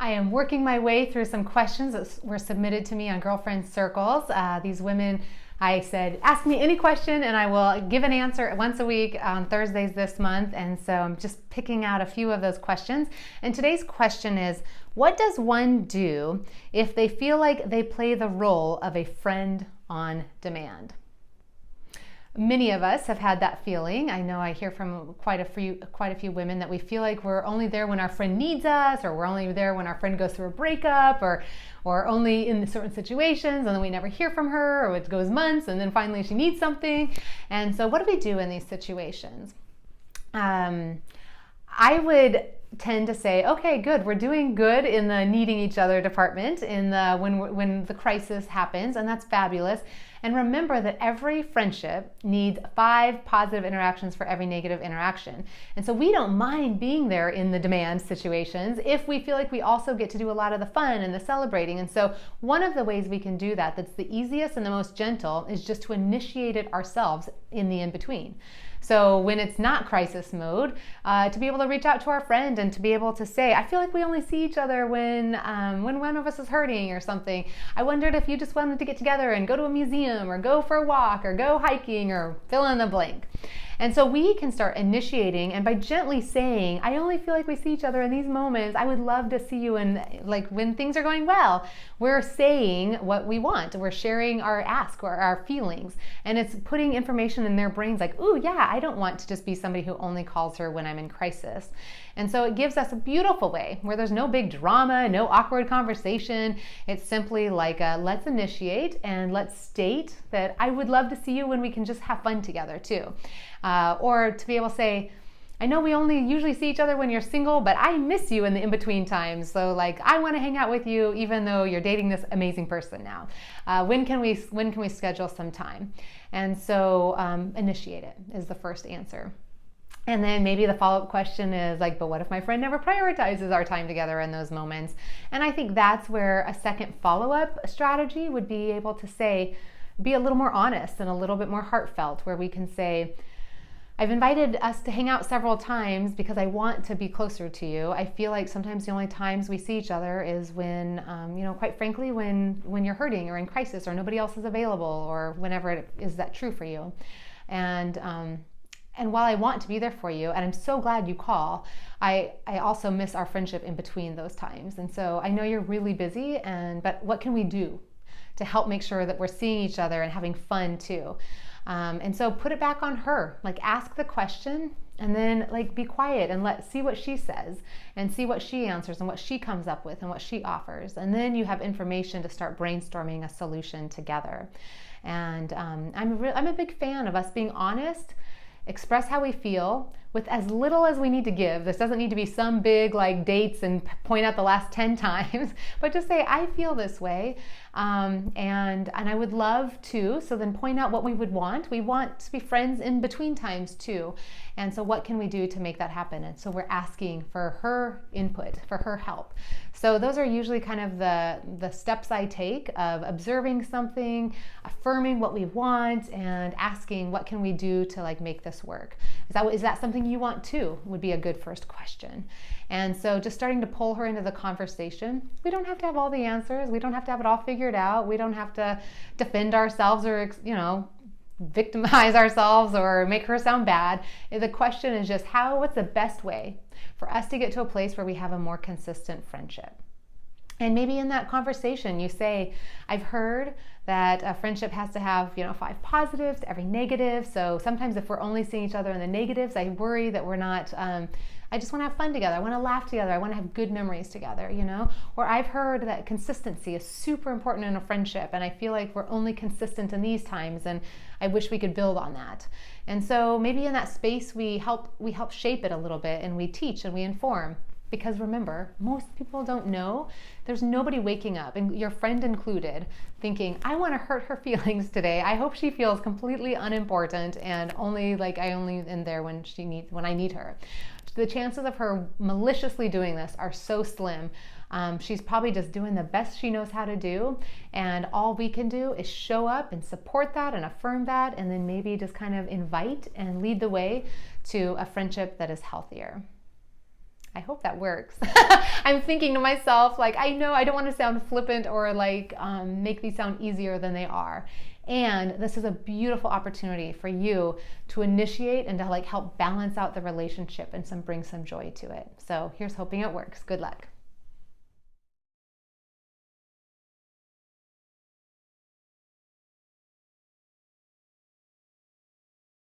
I am working my way through some questions that were submitted to me on Girlfriend Circles. These women, I said, ask me any question and I will give an answer once a week on Thursdays this month. And so I'm just picking out a few of those questions. And today's question is, what does one do if they feel like they play the role of a friend on demand? Many of us have had that feeling. I know I hear from quite a few women that we feel like we're only there when our friend needs us, or we're only there when our friend goes through a breakup, or only in certain situations, and then we never hear from her, or it goes months, and then finally she needs something. And so what do we do in these situations? I would tend to say, okay, good, we're doing good in the needing each other department, in the when the crisis happens, and that's fabulous. And remember that every friendship needs 5 positive interactions for every negative interaction. And so we don't mind being there in the demand situations if we feel like we also get to do a lot of the fun and the celebrating. And so one of the ways we can do that, that's the easiest and the most gentle, is just to initiate it ourselves in the in-between. So when it's not crisis mode, to be able to reach out to our friend and to be able to say, I feel like we only see each other when one of us is hurting or something. I wondered if you just wanted to get together and go to a museum or go for a walk or go hiking or fill in the blank. And so we can start initiating, and by gently saying, I only feel like we see each other in these moments. I would love to see you when things are going well. We're saying what we want. We're sharing our ask or our feelings. And it's putting information in their brains like, ooh, yeah, I don't want to just be somebody who only calls her when I'm in crisis. And so it gives us a beautiful way where there's no big drama, no awkward conversation. It's simply like let's initiate and let's state that I would love to see you when we can just have fun together too. Or to be able to say, I know we only usually see each other when you're single, but I miss you in the in-between times. So I want to hang out with you even though you're dating this amazing person now. When can we schedule some time? And so initiate it is the first answer. And then maybe the follow-up question is but what if my friend never prioritizes our time together in those moments? And I think that's where a second follow-up strategy would be able to be a little more honest and a little bit more heartfelt, where we can say, I've invited us to hang out several times because I want to be closer to you. I feel like sometimes the only times we see each other is when, quite frankly, when you're hurting or in crisis or nobody else is available, or whenever it is that true for you. And while I want to be there for you, and I'm so glad you call, I also miss our friendship in between those times. And so I know you're really busy, but what can we do to help make sure that we're seeing each other and having fun too? And so put it back on her. Ask the question and then be quiet and see what she says and see what she answers and what she comes up with and what she offers. And then you have information to start brainstorming a solution together. And I'm a big fan of us being honest, express how we feel with as little as we need to give. This doesn't need to be some big dates and point out the last 10 times, but just say, I feel this way. And I would love to, so then point out what we would want. We want to be friends in between times too. And so what can we do to make that happen? And so we're asking for her input, for her help. So those are usually kind of the steps I take of observing something, affirming what we want, and asking what can we do to make this work. Is that something you want too? Would be a good first question. And so just starting to pull her into the conversation. We don't have to have all the answers. We don't have to have it all figured out. We don't have to defend ourselves or, victimize ourselves or make her sound bad. The question is just what's the best way for us to get to a place where we have a more consistent friendship? And maybe in that conversation you say, I've heard that a friendship has to have 5 positives to every negative. So sometimes if we're only seeing each other in the negatives, I worry that we're not, I just want to have fun together. I want to laugh together. I want to have good memories together, Or I've heard that consistency is super important in a friendship, and I feel like we're only consistent in these times, and I wish we could build on that. And so maybe in that space we help shape it a little bit, and we teach and we inform. Because remember, most people don't know. There's nobody waking up, and your friend included, thinking, I want to hurt her feelings today. I hope she feels completely unimportant and only I only am there when I need her. The chances of her maliciously doing this are so slim. She's probably just doing the best she knows how to do, and all we can do is show up and support that and affirm that, and then maybe just kind of invite and lead the way to a friendship that is healthier. I hope that works. I'm thinking to myself, like, I know I don't want to sound flippant or like make these sound easier than they are. And this is a beautiful opportunity for you to initiate and to like help balance out the relationship and bring some joy to it. So here's hoping it works. Good luck.